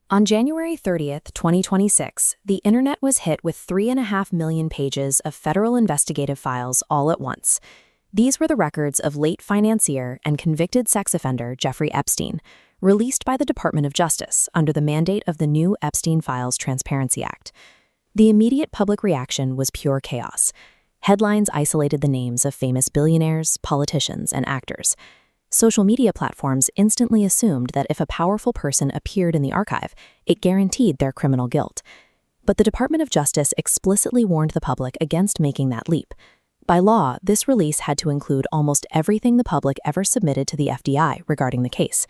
On January 30th, 2026, the internet was hit with 3.5 million pages of federal investigative files all at once. These were the records of late financier and convicted sex offender Jeffrey Epstein, released by the Department of Justice under the mandate of the new Epstein Files Transparency Act. The immediate public reaction was pure chaos. Headlines isolated the names of famous billionaires, politicians, and actors. Social media platforms instantly assumed that if a powerful person appeared in the archive, it guaranteed their criminal guilt. But the Department of Justice explicitly warned the public against making that leap. By law, this release had to include almost everything the public ever submitted to the FBI regarding the case.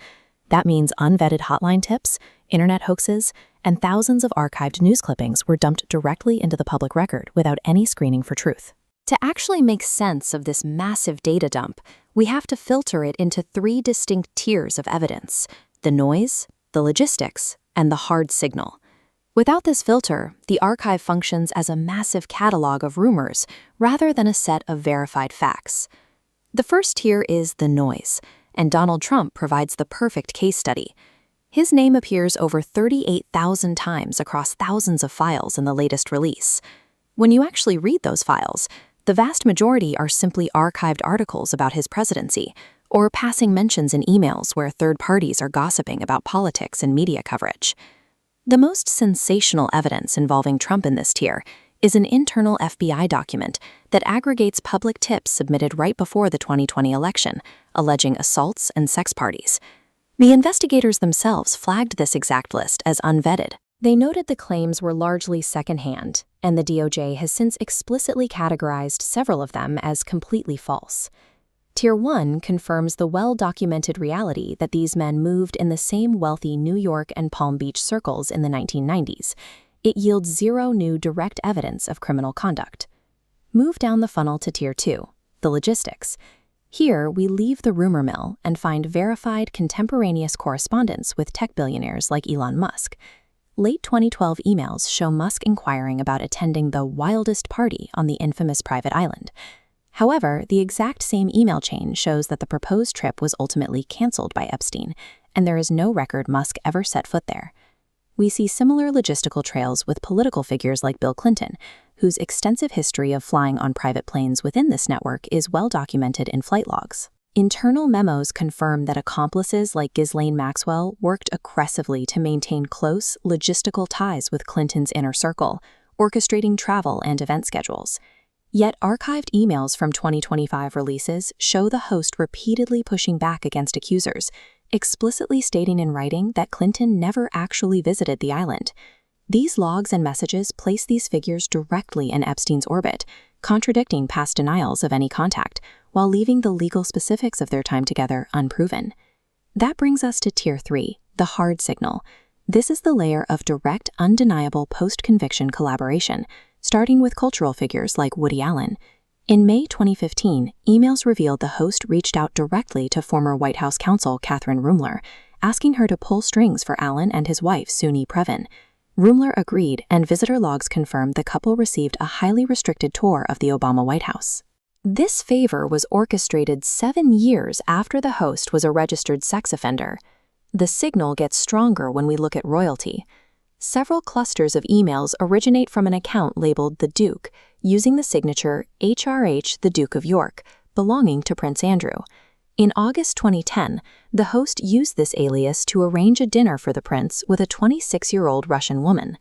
That means unvetted hotline tips, internet hoaxes, and thousands of archived news clippings were dumped directly into the public record without any screening for truth. To actually make sense of this massive data dump, we have to filter it into 3 distinct tiers of evidence: the noise, the logistics, and the hard signal. Without this filter, the archive functions as a massive catalog of rumors rather than a set of verified facts. The first tier is the noise, and Donald Trump provides the perfect case study. His name appears over 38,000 times across thousands of files in the latest release. When you actually read those files, the vast majority are simply archived articles about his presidency, or passing mentions in emails where third parties are gossiping about politics and media coverage. The most sensational evidence involving Trump in this tier is an internal FBI document that aggregates public tips submitted right before the 2020 election, alleging assaults and sex parties. The investigators themselves flagged this exact list as unvetted. They noted the claims were largely secondhand, and the DOJ has since explicitly categorized several of them as completely false. Tier 1 confirms the well-documented reality that these men moved in the same wealthy New York and Palm Beach circles in the 1990s. It yields 0 new direct evidence of criminal conduct. Move down the funnel to Tier 2, the logistics. Here, we leave the rumor mill and find verified contemporaneous correspondence with tech billionaires like Elon Musk. Late 2012 emails show Musk inquiring about attending the wildest party on the infamous private island. However, the exact same email chain shows that the proposed trip was ultimately canceled by Epstein, and there is no record Musk ever set foot there. We see similar logistical trails with political figures like Bill Clinton, whose extensive history of flying on private planes within this network is well documented in flight logs. Internal memos confirm that accomplices like Ghislaine Maxwell worked aggressively to maintain close, logistical ties with Clinton's inner circle, orchestrating travel and event schedules. Yet archived emails from 2025 releases show the host repeatedly pushing back against accusers, explicitly stating in writing that Clinton never actually visited the island. These logs and messages place these figures directly in Epstein's orbit, contradicting past denials of any contact, while leaving the legal specifics of their time together unproven. That brings us to Tier 3, the hard signal. This is the layer of direct, undeniable post-conviction collaboration, starting with cultural figures like Woody Allen. In May 2015, emails revealed the host reached out directly to former White House counsel Catherine Rumler, asking her to pull strings for Allen and his wife Suni Previn. Rumler agreed, and visitor logs confirmed the couple received a highly restricted tour of the Obama White House. This favor was orchestrated 7 years after the host was a registered sex offender. The signal gets stronger when we look at royalty. Several clusters of emails originate from an account labeled The Duke, using the signature HRH the Duke of York, belonging to Prince Andrew. In August 2010, the host used this alias to arrange a dinner for the prince with a 26-year-old Russian woman.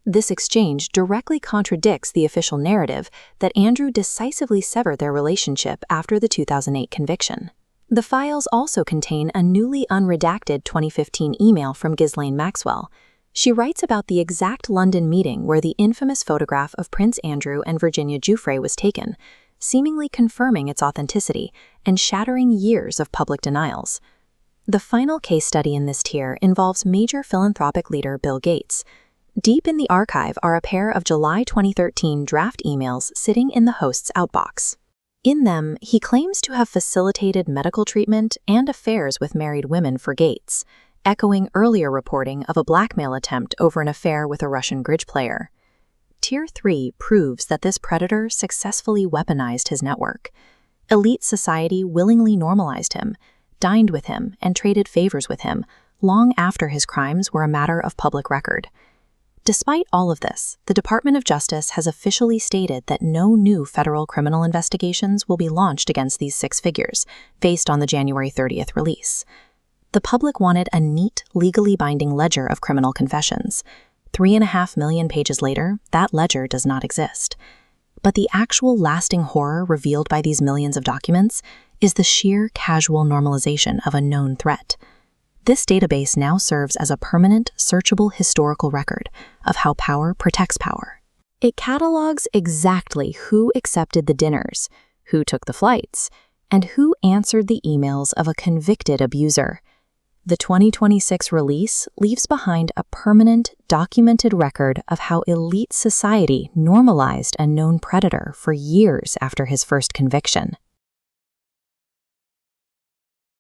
This exchange directly contradicts the official narrative that Andrew decisively severed their relationship after the 2008 conviction. The files also contain a newly unredacted 2015 email from Ghislaine Maxwell. She writes about the exact London meeting where the infamous photograph of Prince Andrew and Virginia Giuffre was taken, seemingly confirming its authenticity and shattering years of public denials. The final case study in this tier involves major philanthropic leader Bill Gates. Deep in the archive are a pair of July 2013 draft emails sitting in the host's outbox. In them, he claims to have facilitated medical treatment and affairs with married women for Gates, echoing earlier reporting of a blackmail attempt over an affair with a Russian bridge player. Tier 3 proves that this predator successfully weaponized his network. Elite society willingly normalized him, dined with him, and traded favors with him, long after his crimes were a matter of public record. Despite all of this, the Department of Justice has officially stated that no new federal criminal investigations will be launched against these six figures, based on the January 30th release. The public wanted a neat, legally binding ledger of criminal confessions. 3.5 million pages later, that ledger does not exist. But the actual lasting horror revealed by these millions of documents is the sheer casual normalization of a known threat. This database now serves as a permanent, searchable historical record of how power protects power. It catalogs exactly who accepted the dinners, who took the flights, and who answered the emails of a convicted abuser. The 2026 release leaves behind a permanent, documented record of how elite society normalized a known predator for years after his first conviction.